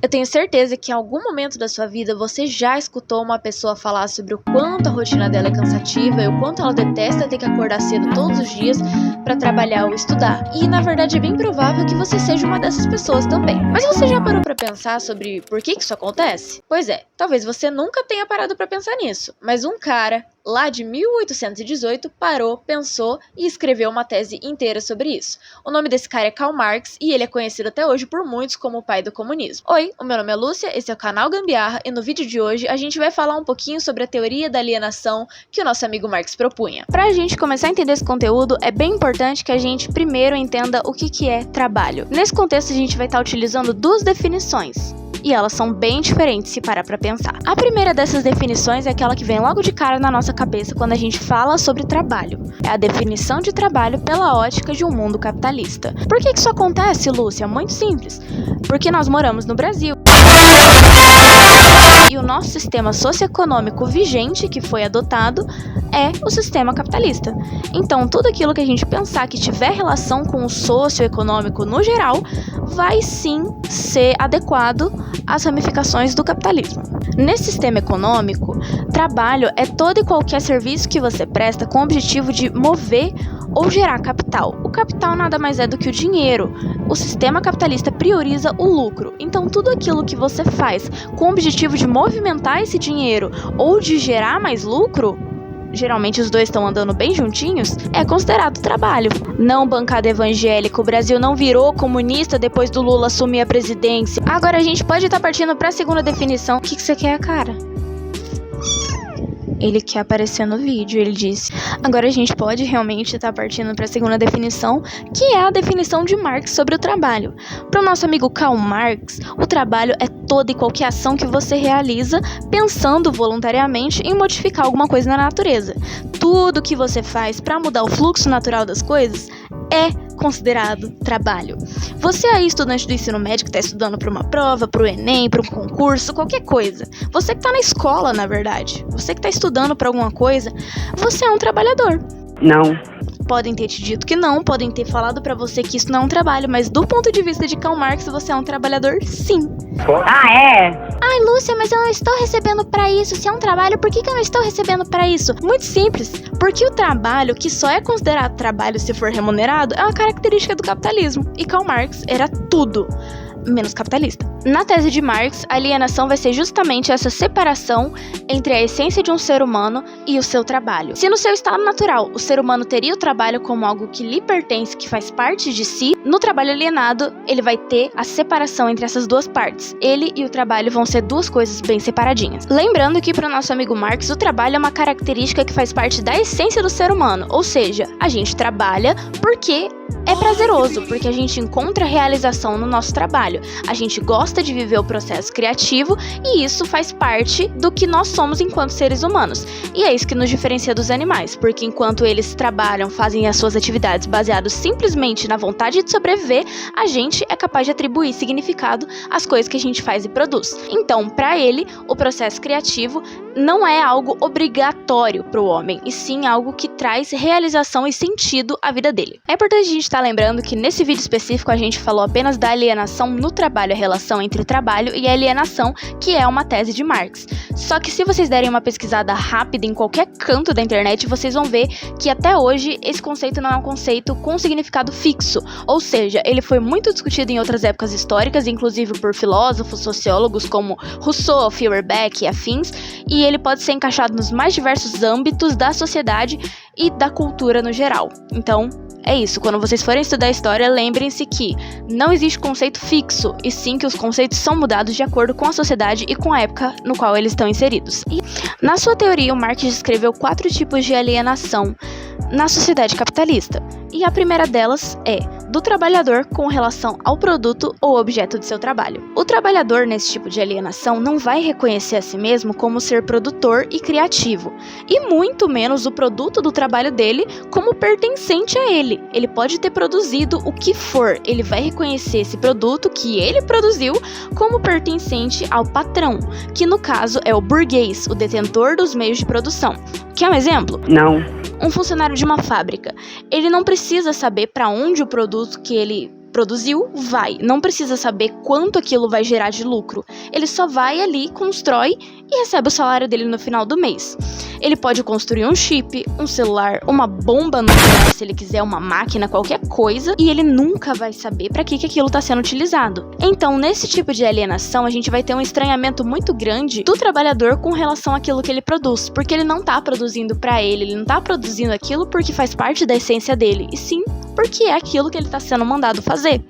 Eu tenho certeza que em algum momento da sua vida você já escutou uma pessoa falar sobre o quanto a rotina dela é cansativa e o quanto ela detesta ter que acordar cedo todos os dias para trabalhar ou estudar. E na verdade é bem provável que você seja uma dessas pessoas também. Mas você já parou para pensar sobre por que isso acontece? Pois é, talvez você nunca tenha parado para pensar nisso, mas um cara lá de 1818 parou, pensou e escreveu uma tese inteira sobre isso. O nome desse cara é Karl Marx e ele é conhecido até hoje por muitos como o pai do comunismo. Oi, o meu nome é Lúcia, esse é o canal Gambiarra e no vídeo de hoje a gente vai falar um pouquinho sobre a teoria da alienação que o nosso amigo Marx propunha. Pra gente começar a entender esse conteúdo, é bem importante que a gente primeiro entenda o que é trabalho. Nesse contexto a gente vai estar utilizando duas definições. E elas são bem diferentes se parar pra pensar. A primeira dessas definições é aquela que vem logo de cara na nossa cabeça quando a gente fala sobre trabalho. É a definição de trabalho pela ótica de um mundo capitalista. Por que isso acontece, Lúcia? Muito simples. Porque nós moramos no Brasil. E o nosso sistema socioeconômico vigente, que foi adotado, é o sistema capitalista. Então, tudo aquilo que a gente pensar que tiver relação com o socioeconômico no geral, vai sim ser adequado às ramificações do capitalismo. Nesse sistema econômico, trabalho é todo e qualquer serviço que você presta com o objetivo de mover ou gerar capital. O capital nada mais é do que o dinheiro. O sistema capitalista prioriza o lucro. Então, tudo aquilo que você faz com o objetivo de movimentar esse dinheiro ou de gerar mais lucro, geralmente os dois estão andando bem juntinhos, é considerado trabalho. Não bancada evangélica, o Brasil não virou comunista depois do Lula assumir a presidência. Agora a gente pode estar partindo para a segunda definição. O que você quer, cara? Ele quer aparecer no vídeo, ele disse. Agora a gente pode realmente estar partindo para a segunda definição, que é a definição de Marx sobre o trabalho. Para o nosso amigo Karl Marx, o trabalho é toda e qualquer ação que você realiza pensando voluntariamente em modificar alguma coisa na natureza. Tudo que você faz para mudar o fluxo natural das coisas é considerado trabalho. Você aí, estudante do ensino médio, que está estudando para uma prova, para o Enem, para um concurso, qualquer coisa. Você que está na escola, na verdade. Você que está estudando para alguma coisa, você é um trabalhador. Não. Podem ter te dito que não, podem ter falado pra você que isso não é um trabalho, mas do ponto de vista de Karl Marx, você é um trabalhador, sim. Ah, é? Ai, Lúcia, mas eu não estou recebendo pra isso. Se é um trabalho, por que eu não estou recebendo pra isso? Muito simples, porque o trabalho, que só é considerado trabalho se for remunerado, é uma característica do capitalismo. E Karl Marx era tudo menos capitalista. Na tese de Marx, a alienação vai ser justamente essa separação entre a essência de um ser humano e o seu trabalho. Se no seu estado natural o ser humano teria o trabalho como algo que lhe pertence, que faz parte de si, no trabalho alienado ele vai ter a separação entre essas duas partes. Ele e o trabalho vão ser duas coisas bem separadinhas. Lembrando que para o nosso amigo Marx, o trabalho é uma característica que faz parte da essência do ser humano, ou seja, a gente trabalha porque é prazeroso, porque a gente encontra realização no nosso trabalho. A gente gosta de viver o processo criativo e isso faz parte do que nós somos enquanto seres humanos. E é isso que nos diferencia dos animais, porque enquanto eles trabalham, fazem as suas atividades baseadas simplesmente na vontade de sobreviver, a gente é capaz de atribuir significado às coisas que a gente faz e produz. Então, para ele, o processo criativo não é algo obrigatório para o homem, e sim algo que traz realização e sentido à vida dele. É importante a gente estar lembrando que nesse vídeo específico a gente falou apenas da alienação no trabalho, a relação entre trabalho e alienação, que é uma tese de Marx. Só que se vocês derem uma pesquisada rápida em qualquer canto da internet, vocês vão ver que até hoje esse conceito não é um conceito com significado fixo, ou seja, ele foi muito discutido em outras épocas históricas, inclusive por filósofos, sociólogos como Rousseau, Feuerbach e afins, e ele pode ser encaixado nos mais diversos âmbitos da sociedade e da cultura no geral. Então, é isso, quando vocês forem estudar história, lembrem-se que não existe conceito fixo, e sim que os conceitos são mudados de acordo com a sociedade e com a época no qual eles estão inseridos. E, na sua teoria, o Marx descreveu 4 tipos de alienação na sociedade capitalista, e a primeira delas é do trabalhador com relação ao produto ou objeto de seu trabalho. O trabalhador nesse tipo de alienação não vai reconhecer a si mesmo como ser produtor e criativo, e muito menos o produto do trabalho dele como pertencente a ele. Ele pode ter produzido o que for, ele vai reconhecer esse produto que ele produziu como pertencente ao patrão, que no caso é o burguês, o detentor dos meios de produção. Quer um exemplo? Não. Um funcionário de uma fábrica, ele não precisa saber para onde o produto que ele produziu, vai. Não precisa saber quanto aquilo vai gerar de lucro. Ele só vai ali, constrói e recebe o salário dele no final do mês. Ele pode construir um chip, um celular, uma bomba nuclear, se ele quiser, uma máquina, qualquer coisa, e ele nunca vai saber para que aquilo está sendo utilizado. Então, nesse tipo de alienação, a gente vai ter um estranhamento muito grande do trabalhador com relação àquilo que ele produz, porque ele não está produzindo para ele não está produzindo aquilo porque faz parte da essência dele, e sim porque é aquilo que ele está sendo mandado fazer.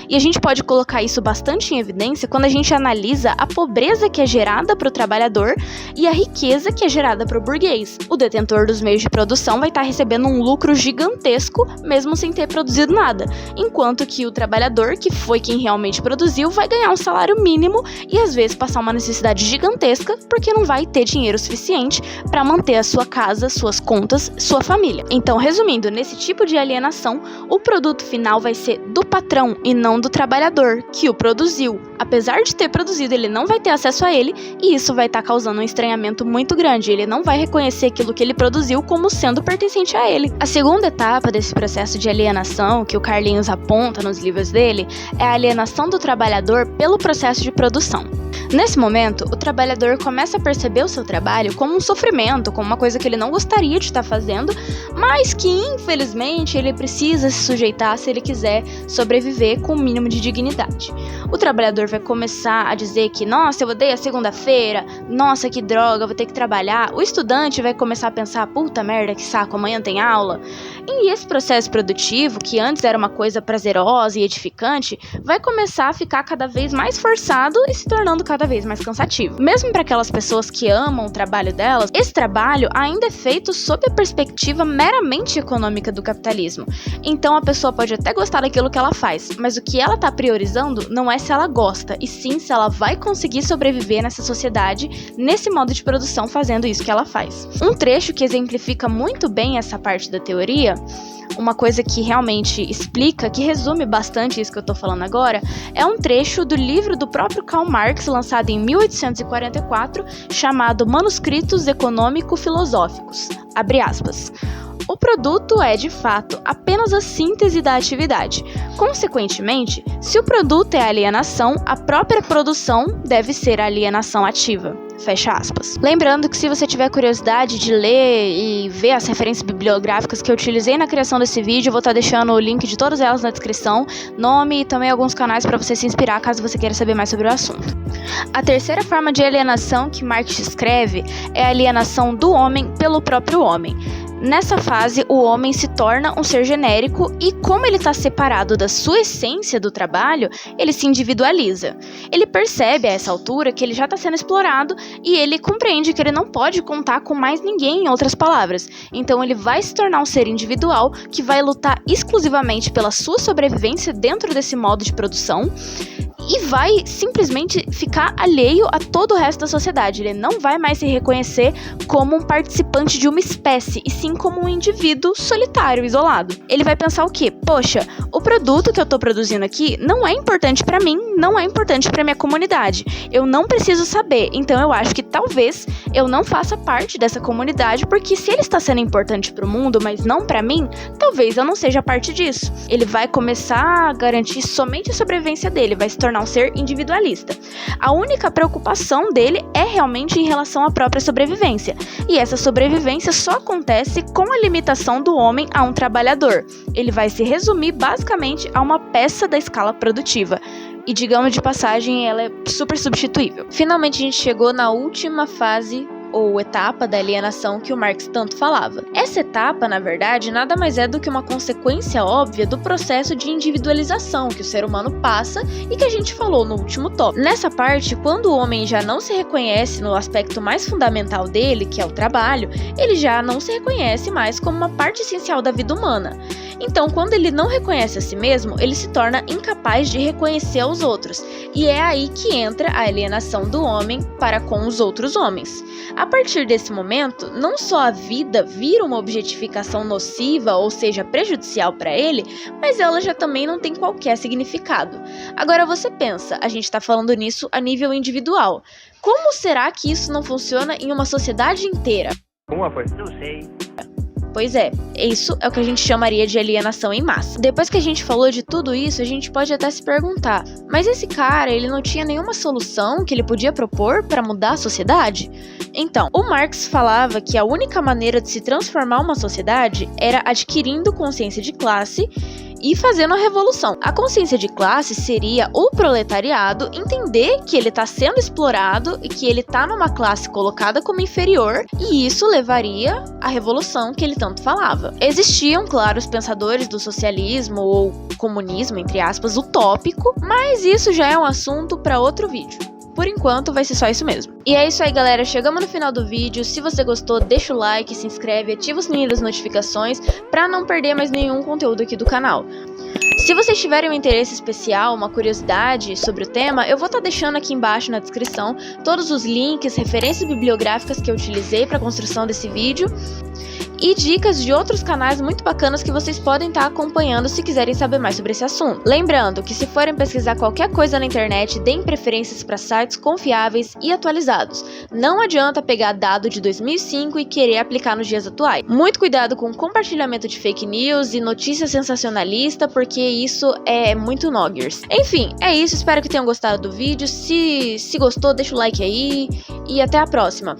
E a gente pode colocar isso bastante em evidência quando a gente analisa a pobreza que é gerada para o trabalhador e a riqueza que é gerada para o burguês. O detentor dos meios de produção vai estar recebendo um lucro gigantesco, mesmo sem ter produzido nada, enquanto que o trabalhador, que foi quem realmente produziu, vai ganhar um salário mínimo e às vezes passar uma necessidade gigantesca porque não vai ter dinheiro suficiente para manter a sua casa, suas contas, sua família. Então, resumindo, nesse tipo de alienação, o produto final vai ser do patrão e não do trabalhador, que o produziu. Apesar de ter produzido, ele não vai ter acesso a ele e isso vai estar causando um estranhamento muito grande. Ele não vai reconhecer aquilo que ele produziu como sendo pertencente a ele. A segunda etapa desse processo de alienação, que o Carlinhos aponta nos livros dele, é a alienação do trabalhador pelo processo de produção. Nesse momento, o trabalhador começa a perceber o seu trabalho como um sofrimento, como uma coisa que ele não gostaria de estar fazendo, mas que, infelizmente, ele precisa se sujeitar se ele quiser sobreviver com o mínimo de dignidade. O trabalhador vai começar a dizer que, nossa, eu odeio a segunda-feira, nossa, que droga, vou ter que trabalhar. O estudante vai começar a pensar, puta merda, que saco, amanhã tem aula. E esse processo produtivo, que antes era uma coisa prazerosa e edificante, vai começar a ficar cada vez mais forçado e se tornando cada vez mais cansativo. Mesmo para aquelas pessoas que amam o trabalho delas, esse trabalho ainda é feito sob a perspectiva meramente econômica do capitalismo. Então a pessoa pode até gostar daquilo que ela faz, mas o que ela está priorizando não é se ela gosta, e sim se ela vai conseguir sobreviver nessa sociedade, nesse modo de produção, fazendo isso que ela faz. Um trecho que exemplifica muito bem essa parte da teoria, uma coisa que realmente explica, que resume bastante isso que eu tô falando agora, é um trecho do livro do próprio Karl Marx, lançado em 1844, chamado Manuscritos Econômico-Filosóficos. Abre aspas. O produto é, de fato, apenas a síntese da atividade. Consequentemente, se o produto é alienação, a própria produção deve ser alienação ativa. Fecha aspas. Lembrando que se você tiver curiosidade de ler e ver as referências bibliográficas que eu utilizei na criação desse vídeo, eu vou estar deixando o link de todas elas na descrição, nome e também alguns canais para você se inspirar caso você queira saber mais sobre o assunto. A terceira forma de alienação que Marx descreve é a alienação do homem pelo próprio homem. Nessa fase, o homem se torna um ser genérico e, como ele está separado da sua essência do trabalho, ele se individualiza. Ele percebe a essa altura que ele já está sendo explorado e ele compreende que ele não pode contar com mais ninguém, em outras palavras. Então ele vai se tornar um ser individual que vai lutar exclusivamente pela sua sobrevivência dentro desse modo de produção e vai simplesmente ficar alheio a todo o resto da sociedade. Ele não vai mais se reconhecer como um participante de uma espécie, e sim como um indivíduo solitário, isolado. Ele vai pensar o quê? Poxa, o produto que eu tô produzindo aqui não é importante pra mim, não é importante pra minha comunidade. Eu não preciso saber, então eu acho que talvez eu não faça parte dessa comunidade, porque se ele está sendo importante pro mundo, mas não pra mim, talvez eu não seja parte disso. Ele vai começar a garantir somente a sobrevivência dele, vai se tornar um ser individualista. A única preocupação dele é realmente em relação à própria sobrevivência. E essa sobrevivência só acontece com a limitação do homem a um trabalhador. Ele vai se resumir basicamente a uma peça da escala produtiva. E digamos de passagem, ela é super substituível. Finalmente a gente chegou na última fase ou etapa da alienação que o Marx tanto falava. Essa etapa, na verdade, nada mais é do que uma consequência óbvia do processo de individualização que o ser humano passa e que a gente falou no último tópico. Nessa parte, quando o homem já não se reconhece no aspecto mais fundamental dele, que é o trabalho, ele já não se reconhece mais como uma parte essencial da vida humana. Então, quando ele não reconhece a si mesmo, ele se torna incapaz de reconhecer aos outros. E é aí que entra a alienação do homem para com os outros homens. A partir desse momento, não só a vida vira uma objetificação nociva, ou seja, prejudicial para ele, mas ela já também não tem qualquer significado. Agora você pensa, a gente está falando nisso a nível individual. Como será que isso não funciona em uma sociedade inteira? Como foi? Não sei. Pois é, isso é o que a gente chamaria de alienação em massa. Depois que a gente falou de tudo isso, a gente pode até se perguntar, mas esse cara, ele não tinha nenhuma solução que ele podia propor para mudar a sociedade? Então, o Marx falava que a única maneira de se transformar uma sociedade era adquirindo consciência de classe e fazendo a revolução. A consciência de classe seria o proletariado entender que ele está sendo explorado e que ele está numa classe colocada como inferior, e isso levaria à revolução que ele tanto falava. Existiam, claro, os pensadores do socialismo ou comunismo, entre aspas, utópico, mas isso já é um assunto para outro vídeo. Por enquanto, vai ser só isso mesmo. E é isso aí, galera. Chegamos no final do vídeo. Se você gostou, deixa o like, se inscreve, ativa o sininho das notificações para não perder mais nenhum conteúdo aqui do canal. Se vocês tiverem um interesse especial, uma curiosidade sobre o tema, eu vou estar deixando aqui embaixo na descrição todos os links, referências bibliográficas que eu utilizei para a construção desse vídeo e dicas de outros canais muito bacanas que vocês podem estar acompanhando se quiserem saber mais sobre esse assunto. Lembrando que se forem pesquisar qualquer coisa na internet, deem preferências para sites confiáveis e atualizados. Não adianta pegar dado de 2005 e querer aplicar nos dias atuais. Muito cuidado com compartilhamento de fake news e notícia sensacionalista, porque isso é muito noggers. Enfim, é isso. Espero que tenham gostado do vídeo. Se gostou, deixa o like aí e até a próxima.